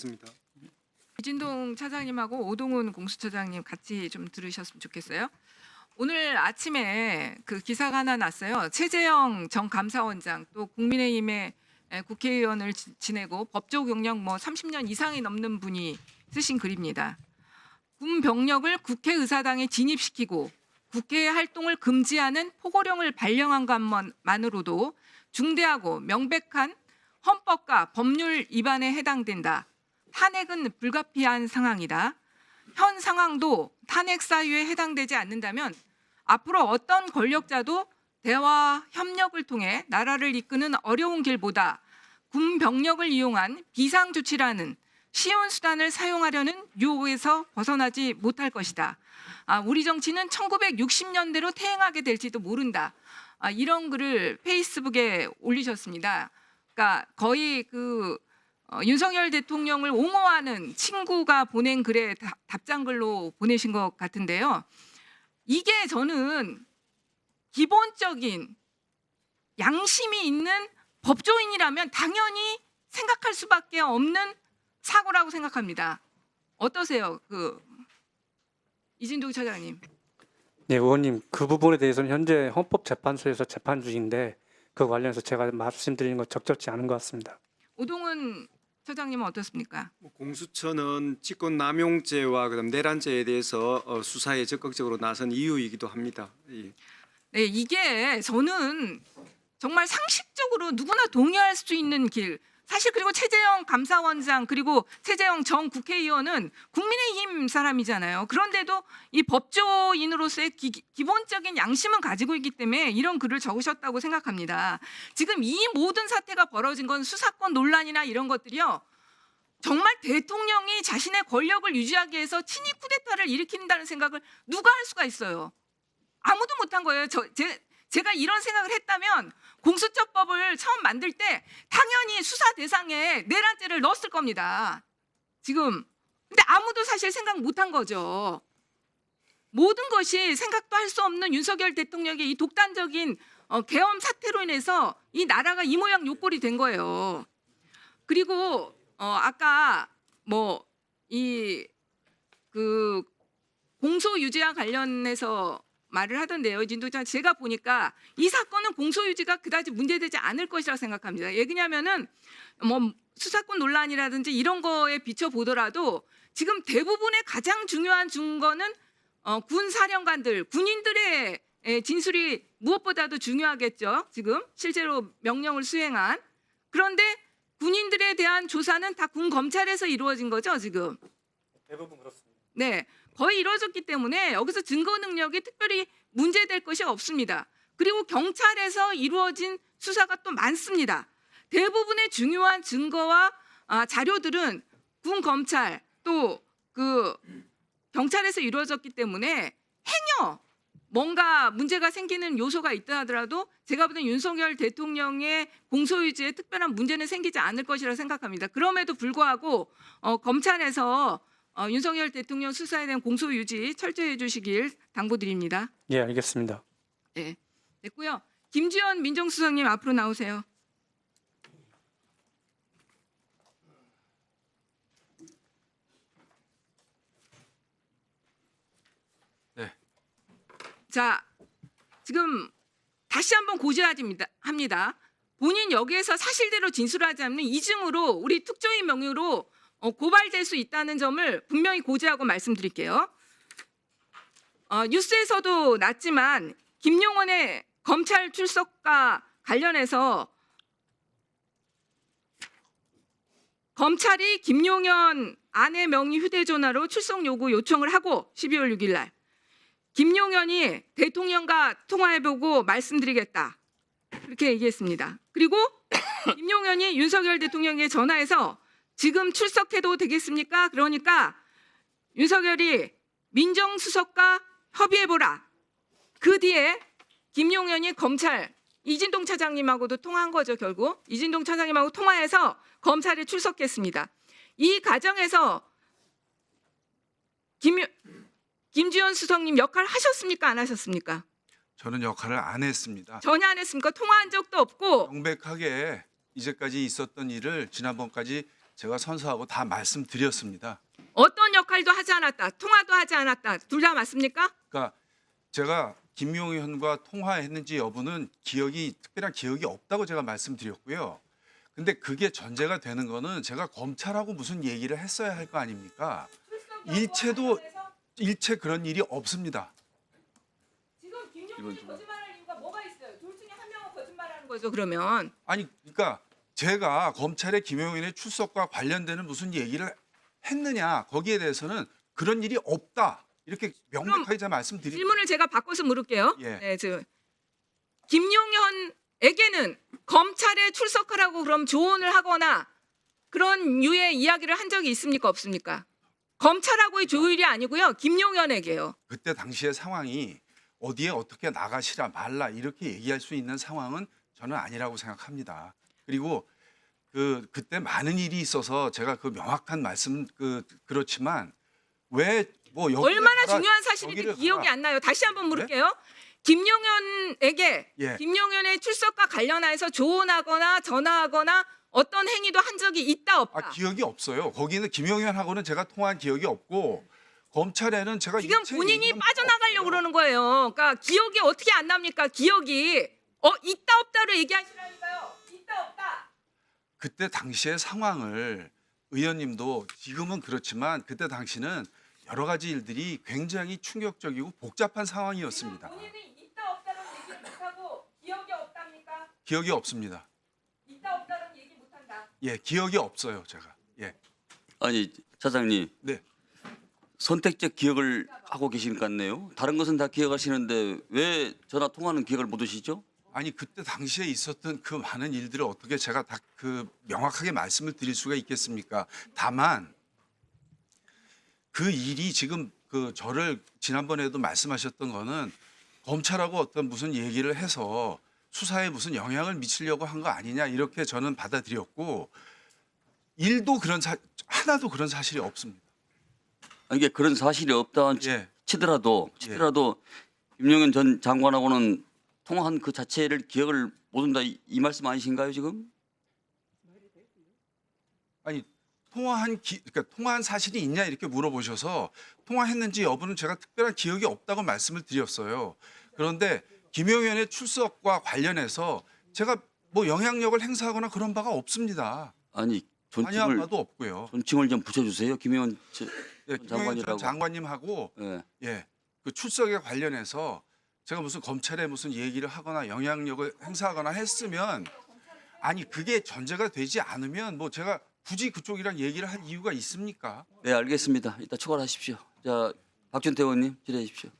있습니다. 이진동 차장님하고 오동훈 공수처장님 같이 좀 들으셨으면 좋겠어요. 오늘 아침에 그 기사가 하나 났어요. 최재형 전 감사원장 또 국민의힘의 국회의원을 지내고 법조 경력 뭐 30년 이상이 넘는 분이 쓰신 글입니다. 군 병력을 국회의사당에 진입시키고 국회 활동을 금지하는 포고령을 발령한 것만으로도 중대하고 명백한 헌법과 법률 위반에 해당된다. 탄핵은 불가피한 상황이다. 현 상황도 탄핵 사유에 해당되지 않는다면 앞으로 어떤 권력자도 대화 협력을 통해 나라를 이끄는 어려운 길보다 군 병력을 이용한 비상조치라는 쉬운 수단을 사용하려는 유혹에서 벗어나지 못할 것이다. 우리 정치는 1960년대로 퇴행하게 될지도 모른다. 이런 글을 페이스북에 올리셨습니다. 그러니까 거의 윤석열 대통령을 옹호하는 친구가 보낸 글에 답장글로 보내신 것 같은데요. 이게 저는 기본적인 양심이 있는 법조인이라면 당연히 생각할 수밖에 없는 사고라고 생각합니다. 어떠세요? 이진동 차장님. 네, 의원님, 그 부분에 대해서는 현재 헌법재판소에서 재판 중인데 그 관련해서 제가 말씀드리는 건 적절치 않은 것 같습니다. 오동훈 처장님은 어떻습니까? 공수처는 직권남용죄와 그다음 내란죄에 대해서 수사에 적극적으로 나선 이유이기도 합니다. 예. 네, 이게 저는 정말 상식적으로 누구나 동의할 수 있는 길. 사실 그리고 최재형 감사원장 그리고 최재형 전 국회의원은 국민의힘 사람이잖아요. 그런데도 이 법조인으로서의 기본적인 양심은 가지고 있기 때문에 이런 글을 적으셨다고 생각합니다. 지금 이 모든 사태가 벌어진 건 수사권 논란이나 이런 것들이요. 정말 대통령이 자신의 권력을 유지하기 위해서 친위 쿠데타를 일으킨다는 생각을 누가 할 수가 있어요. 아무도 못한 거예요. 제가 이런 생각을 했다면 공수처법을 처음 만들 때 당연히 수사 대상에 내란죄를 넣었을 겁니다. 지금 근데 아무도 사실 생각 못한 거죠. 모든 것이 생각도 할 수 없는 윤석열 대통령의 이 독단적인 계엄 사태로 인해서 이 나라가 이 모양 요 꼴이 된 거예요. 그리고 아까 공소유지와 관련해서 말을 하던데요. 진도장 제가 보니까 이 사건은 공소유지가 그다지 문제되지 않을 것이라고 생각합니다. 왜냐하면은 수사권 논란이라든지 이런 거에 비춰 보더라도 지금 대부분의 가장 중요한 증거는 군 사령관들, 군인들의 진술이 무엇보다도 중요하겠죠. 지금 실제로 명령을 수행한. 그런데 군인들에 대한 조사는 다 군 검찰에서 이루어진 거죠, 지금. 대부분 그렇습니다. 네. 거의 이루어졌기 때문에 여기서 증거 능력이 특별히 문제될 것이 없습니다. 그리고 경찰에서 이루어진 수사가 또 많습니다. 대부분의 중요한 증거와 자료들은 군 검찰 또 경찰에서 이루어졌기 때문에 행여 뭔가 문제가 생기는 요소가 있다 하더라도 제가 보는 윤석열 대통령의 공소유지에 특별한 문제는 생기지 않을 것이라 생각합니다. 그럼에도 불구하고 검찰에서 윤석열 대통령 수사에 대한 공소유지 철저히 해주시길 당부드립니다. 예, 알겠습니다. 네, 됐고요. 김주현 민정수석님 앞으로 나오세요. 네. 자, 지금 다시 한번 고지합니다. 본인 여기에서 사실대로 진술하지 않는 이중으로 우리 특조위 명의로 고발될 수 있다는 점을 분명히 고지하고 말씀드릴게요. 뉴스에서도 났지만 김용원의 검찰 출석과 관련해서 검찰이 김용현 아내 명의 휴대전화로 출석 요구 요청을 하고 12월 6일 날 김용현이 대통령과 통화해보고 말씀드리겠다. 그렇게 얘기했습니다. 그리고 김용현이 윤석열 대통령에게 전화해서 지금 출석해도 되겠습니까? 그러니까 윤석열이 민정수석과 협의해보라. 그 뒤에 김용현이 검찰 이진동 차장님하고도 통화한 거죠. 결국 이진동 차장님하고 통화해서 검찰에 출석했습니다. 이 과정에서 김주현 수석님 역할 하셨습니까? 안 하셨습니까? 저는 역할을 안 했습니다. 전혀 안 했습니까? 통화한 적도 없고. 명백하게 이제까지 있었던 일을 지난번까지 제가 선서하고 다 말씀드렸습니다. 어떤 역할도 하지 않았다. 통화도 하지 않았다. 둘 다 맞습니까? 그러니까 제가 김용희 의원과 통화했는지 여부는 특별한 기억이 없다고 제가 말씀드렸고요. 근데 그게 전제가 되는 거는 제가 검찰하고 무슨 얘기를 했어야 할 거 아닙니까? 일체 그런 일이 없습니다. 지금 김용민이 거짓말할 이유가 뭐가 있어요? 둘 중에 한 명은 거짓말하는 거죠. 그러면 아니 그러니까 제가 검찰의 김용희 의원의 출석과 관련되는 무슨 얘기를 했느냐 거기에 대해서는 그런 일이 없다. 이렇게 명백하게 제가 말씀드립니다. 질문을 제가 바꿔서 물을게요. 예. 네, 김용현에게는 검찰에 출석하라고 그럼 조언을 하거나 그런 유의 이야기를 한 적이 있습니까? 없습니까? 검찰하고의 조율이 아니고요. 김용현에게요. 그때 당시의 상황이 어디에 어떻게 나가시라 말라 이렇게 얘기할 수 있는 상황은 저는 아니라고 생각합니다. 그리고 그때 많은 일이 있어서 제가 그 명확한 말씀은 그렇지만 왜 뭐 얼마나 중요한 사실인지 기억이 안 나요. 다시 한번 물을게요. 김용현에게 예. 김용현의 출석과 관련해서 조언하거나 전화하거나 어떤 행위도 한 적이 있다 없다. 기억이 없어요. 거기는 김용현하고는 제가 통화한 기억이 없고 검찰에는 제가 지금 일체 본인이 얘기한 바가 빠져나가려고 없어요. 그러는 거예요. 그러니까 기억이 어떻게 안 납니까? 기억이 있다 없다로 얘기하시라니까요. 있다 없다. 그때 당시의 상황을 의원님도 지금은 그렇지만 그때 당시는 여러 가지 일들이 굉장히 충격적이고 복잡한 상황이었습니다. 본인이 있다 없다는 얘기를 못하고 기억이 없답니까? 기억이 없습니다. 있다 없다는 얘기 못한다. 예, 기억이 없어요, 제가. 예. 아니 차장님 네. 선택적 기억을 하고 계신 것 같네요. 다른 것은 다 기억하시는데 왜 전화 통화는 기억을 못 하시죠? 아니 그때 당시에 있었던 그 많은 일들을 어떻게 제가 다 명확하게 말씀을 드릴 수가 있겠습니까? 다만 그 일이 지금 저를 지난번에도 말씀하셨던 거는 검찰하고 어떤 무슨 얘기를 해서 수사에 무슨 영향을 미치려고 한 거 아니냐 이렇게 저는 받아들였고 일도 하나도 그런 사실이 없습니다. 아니, 이게 그런 사실이 없다 예. 치더라도 김용현 전 장관하고는 통화한 그 자체를 기억을 못 한다 이 말씀 아니신가요 지금? 아니 그러니까 통화한 사실이 있냐 이렇게 물어보셔서 통화했는지 여부는 제가 특별한 기억이 없다고 말씀을 드렸어요. 그런데 김용현의 출석과 관련해서 제가 뭐 영향력을 행사하거나 그런 바가 없습니다. 아니 관여한 바도 없고요. 존칭을 좀 붙여주세요. 김용현 예, 김용현 전 장관이라고. 장관님하고 예. 그 출석에 관련해서 제가 무슨 검찰에 무슨 얘기를 하거나 영향력을 행사하거나 했으면 아니 그게 전제가 되지 않으면 뭐 제가 굳이 그쪽이랑 얘기를 할 이유가 있습니까? 네 알겠습니다. 이따 추가를 하십시오. 자 박준태 의원님 질의해 주십시오.